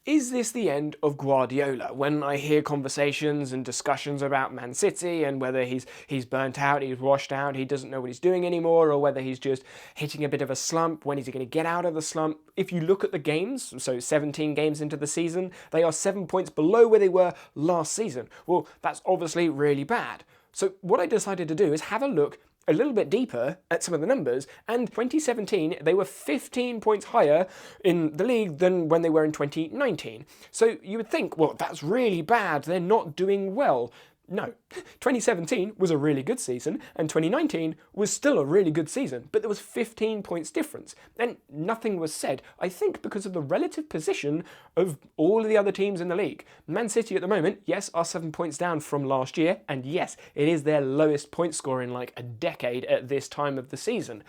Is this the end of Guardiola? When I hear conversations and discussions about Man City and whether he's burnt out, he's washed out, he doesn't know what he's doing anymore, or whether he's just hitting a bit of a slump, when is he going to get out of the slump? If you look at the games, so 17 games into the season, they are 7 points below where they were last season. Well, that's obviously really bad. So what I decided to do is have a look a little bit deeper at some of the numbers, and 2017 they were 15 points higher in the league than when they were in 2019. So you would think, well, that's really bad, they're not doing well. No, 2017 was a really good season, and 2019 was still a really good season, but there was 15 points difference, and nothing was said, I think because of the relative position of all of the other teams in the league. Man City at the moment, yes, are 7 points down from last year, and yes, it is their lowest point score in like a decade at this time of the season,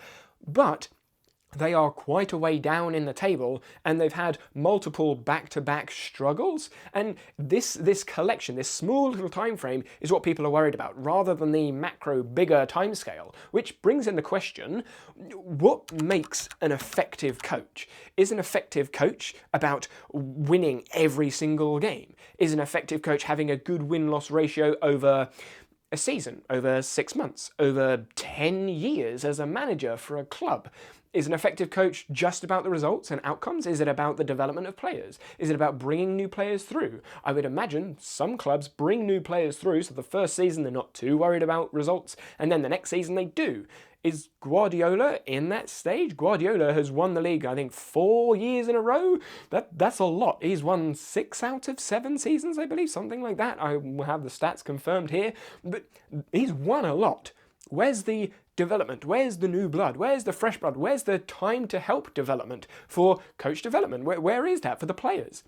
but they are quite a way down in the table, and they've had multiple back-to-back struggles, and this collection, this small little time frame, is what people are worried about, rather than the macro, bigger timescale, which brings in the question, what makes an effective coach? Is an effective coach about winning every single game? Is an effective coach having a good win-loss ratio over a season, over 6 months, over 10 years as a manager for a club? Is an effective coach just about the results and outcomes? Is it about the development of players? Is it about bringing new players through? I would imagine some clubs bring new players through, so the first season they're not too worried about results, and then the next season they do. Is Guardiola in that stage? Guardiola has won the league, I think, 4 years in a row. That's a lot. He's won 6 out of 7 seasons, I believe, something like that. I will have the stats confirmed here, but he's won a lot. Where's the development? Where's the new blood? Where's the fresh blood? Where's the time to help development for coach development? Where is that for the players?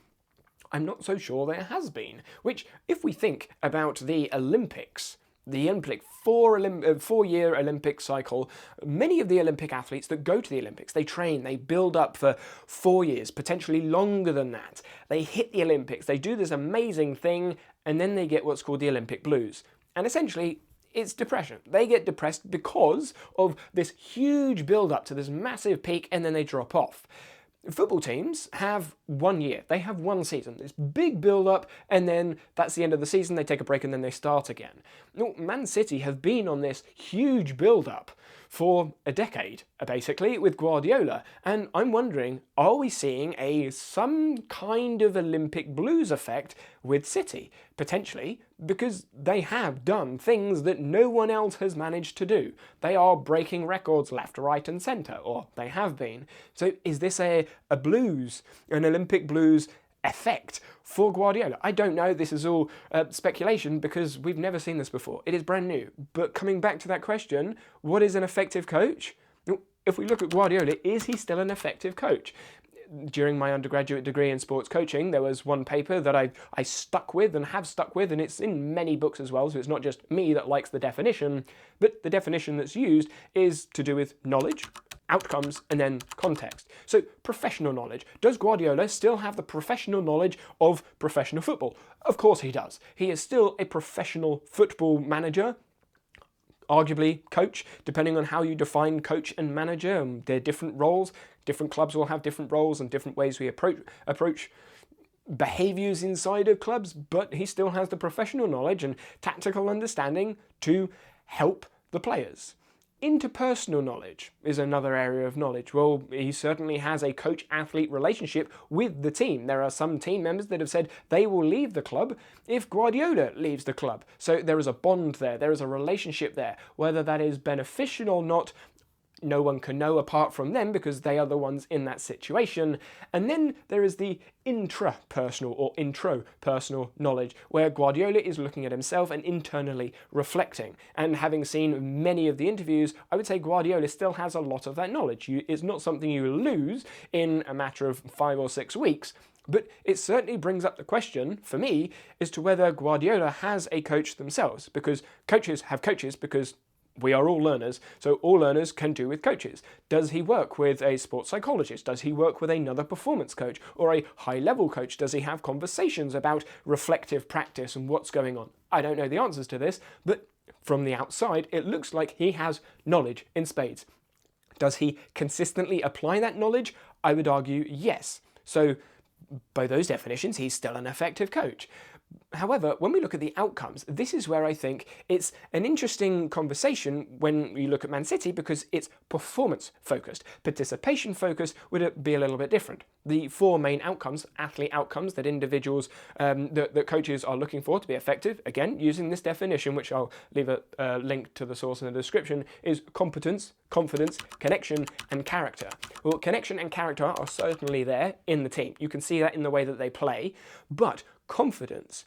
I'm not so sure there has been, which, if we think about the Olympics, the Olympic 4-year Olympic cycle, many of the Olympic athletes that go to the Olympics, they train, they build up for 4 years, potentially longer than that. They hit the Olympics, they do this amazing thing, and then they get what's called the Olympic blues. And essentially, it's depression. They get depressed because of this huge build-up to this massive peak, and then they drop off. Football teams have 1 year. They have 1 season. This big build-up, and then that's the end of the season. They take a break, and then they start again. Now, Man City have been on this huge build-up for a decade, basically, with Guardiola. And I'm wondering, are we seeing some kind of Olympic blues effect with City? Potentially, because they have done things that no one else has managed to do. They are breaking records left, right, and centre, or they have been. So is this a blues, an Olympic blues effect for Guardiola? I don't know, this is all speculation because we've never seen this before. It is brand new. But coming back to that question, what is an effective coach? If we look at Guardiola, is he still an effective coach? During my undergraduate degree in sports coaching, there was one paper that I stuck with and have stuck with, and it's in many books as well, so it's not just me that likes the definition, but the definition that's used is to do with knowledge, outcomes, and then context. So professional knowledge. Does Guardiola still have the professional knowledge of professional football? Of course he does. He is still a professional football manager, arguably coach, depending on how you define coach and manager. They're different roles. Different clubs will have different roles and different ways we approach behaviours inside of clubs, but he still has the professional knowledge and tactical understanding to help the players. Interpersonal knowledge is another area of knowledge. Well, he certainly has a coach-athlete relationship with the team. There are some team members that have said they will leave the club if Guardiola leaves the club. So there is a bond there, there is a relationship there. Whether that is beneficial or not, no one can know apart from them because they are the ones in that situation. And then there is the intrapersonal or intro-personal knowledge, where Guardiola is looking at himself and internally reflecting. And having seen many of the interviews, I would say Guardiola still has a lot of that knowledge. It's not something you lose in a matter of 5 or 6 weeks, but it certainly brings up the question, for me, as to whether Guardiola has a coach themselves, because coaches have coaches because we are all learners, so all learners can do with coaches. Does he work with a sports psychologist? Does he work with another performance coach or a high-level coach? Does he have conversations about reflective practice and what's going on? I don't know the answers to this, but from the outside, it looks like he has knowledge in spades. Does he consistently apply that knowledge? I would argue yes. So by those definitions, he's still an effective coach. However, when we look at the outcomes, this is where I think it's an interesting conversation when you look at Man City, because it's performance focused. Participation focused would be a little bit different. The four main outcomes, athlete outcomes that individuals, that coaches are looking for to be effective, again, using this definition, which I'll leave a link to the source in the description, is competence, confidence, connection, and character. Well, connection and character are certainly there in the team. You can see that in the way that they play, but confidence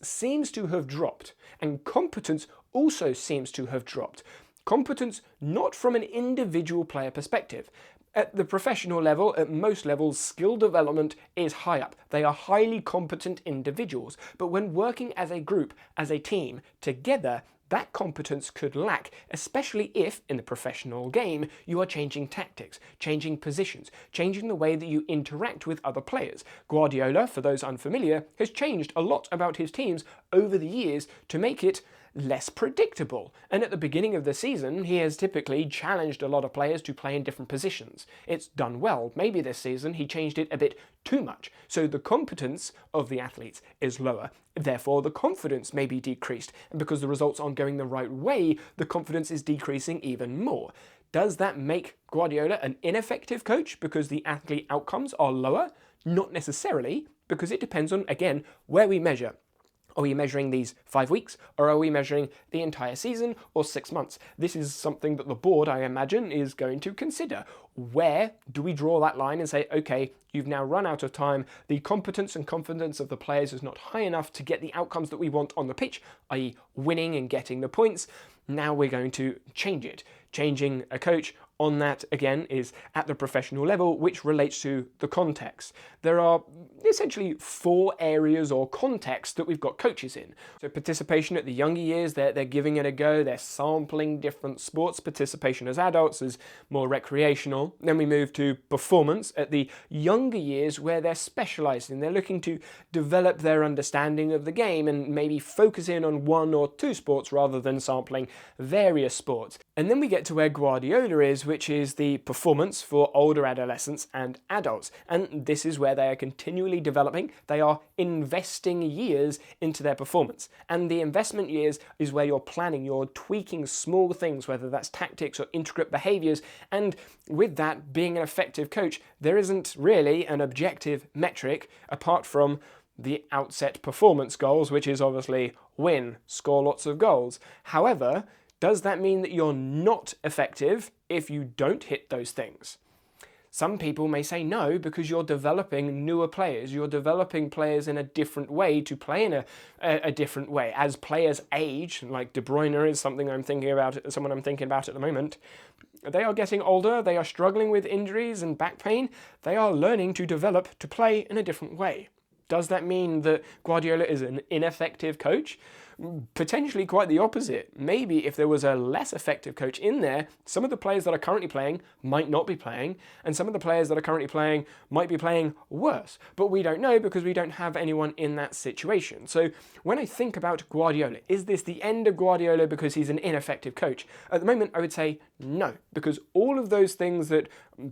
seems to have dropped, and competence also seems to have dropped. Competence not from an individual player perspective. At the professional level, at most levels, skill development is high up. They are highly competent individuals, but when working as a group, as a team, together, that competence could lack, especially if, in the professional game, you are changing tactics, changing positions, changing the way that you interact with other players. Guardiola, for those unfamiliar, has changed a lot about his teams over the years to make it less predictable. And at the beginning of the season, he has typically challenged a lot of players to play in different positions. It's done well. Maybe this season he changed it a bit too much. So the competence of the athletes is lower. Therefore, the confidence may be decreased. And because the results aren't going the right way, the confidence is decreasing even more. Does that make Guardiola an ineffective coach because the athlete outcomes are lower? Not necessarily, because it depends on, again, where we measure. Are we measuring these 5 weeks, or are we measuring the entire season, or 6 months? This is something that the board, I imagine, is going to consider. Where do we draw that line and say, okay, you've now run out of time, the competence and confidence of the players is not high enough to get the outcomes that we want on the pitch, i.e. winning and getting the points, now we're going to change it. Changing a coach on that, again, is at the professional level, which relates to the context. There are essentially 4 areas or contexts that we've got coaches in. So participation at the younger years, they're giving it a go, they're sampling different sports. Participation as adults is more recreational. Then we move to performance at the younger years, where they're specialising. They're looking to develop their understanding of the game and maybe focus in on 1 or 2 sports rather than sampling various sports. And then we get to where Guardiola is, which is the performance for older adolescents and adults. And this is where they are continually developing. They are investing years into their performance. And the investment years is where you're planning, you're tweaking small things, whether that's tactics or integrate behaviours. And with that, being an effective coach, there isn't really an objective metric apart from the outset performance goals, which is obviously win, score lots of goals. However, does that mean that you're not effective if you don't hit those things? Some people may say no, because you're developing newer players. You're developing players in a different way to play in a different way. As players age, like De Bruyne is someone I'm thinking about at the moment, they are getting older, they are struggling with injuries and back pain. They are learning to develop to play in a different way. Does that mean that Guardiola is an ineffective coach? Potentially quite the opposite. Maybe if there was a less effective coach in there, some of the players that are currently playing might not be playing, and some of the players that are currently playing might be playing worse. But we don't know, because we don't have anyone in that situation. So when I think about Guardiola, is this the end of Guardiola because he's an ineffective coach? At the moment, I would say no, because all of those things that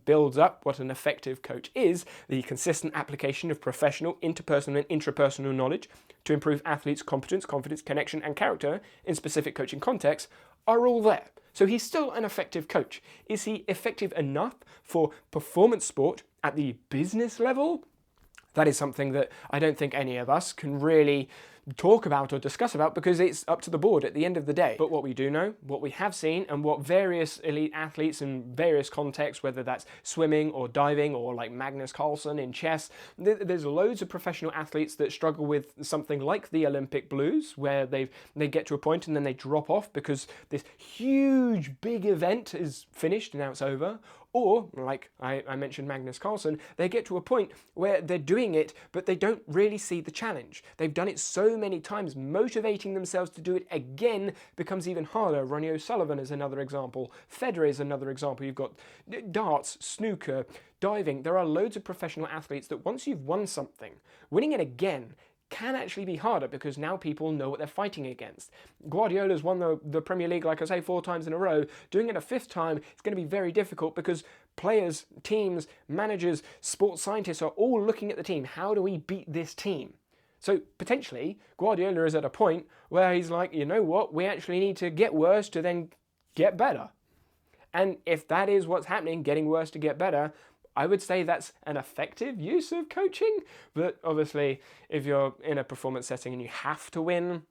builds up what an effective coach is, the consistent application of professional, interpersonal and intrapersonal knowledge to improve athletes' competence, confidence, connection and character in specific coaching contexts, are all there. So he's still an effective coach. Is he effective enough for performance sport at the business level? That is something that I don't think any of us can really talk about or discuss about, because it's up to the board at the end of the day. But what we do know, what we have seen, and what various elite athletes in various contexts, whether that's swimming or diving or like Magnus Carlsen in chess, there's loads of professional athletes that struggle with something like the Olympic blues, where they get to a point and then they drop off because this huge big event is finished and now it's over. Or, like I mentioned Magnus Carlsen, they get to a point where they're doing it, but they don't really see the challenge. They've done it so many times, motivating themselves to do it again becomes even harder. Ronnie O'Sullivan is another example. Federer is another example. You've got darts, snooker, diving. There are loads of professional athletes that once you've won something, winning it again can actually be harder, because now people know what they're fighting against. Guardiola's won the Premier League, like I say, 4 times in a row. Doing it a 5th time is going to be very difficult, because players, teams, managers, sports scientists are all looking at the team. How do we beat this team? So potentially, Guardiola is at a point where he's like, you know what, we actually need to get worse to then get better. And if that is what's happening, getting worse to get better, I would say that's an effective use of coaching. But obviously, if you're in a performance setting and you have to win,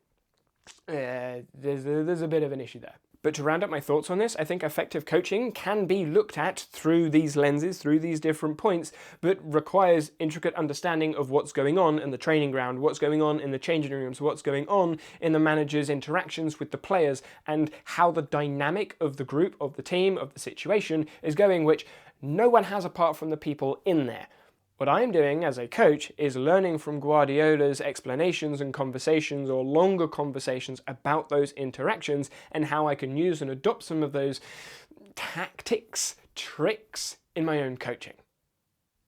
there's a bit of an issue there. But to round up my thoughts on this, I think effective coaching can be looked at through these lenses, through these different points, but requires intricate understanding of what's going on in the training ground, what's going on in the changing rooms, what's going on in the manager's interactions with the players, and how the dynamic of the group, of the team, of the situation is going, which no one has apart from the people in there. What I'm doing as a coach is learning from Guardiola's explanations and conversations, or longer conversations about those interactions, and how I can use and adopt some of those tactics, tricks in my own coaching.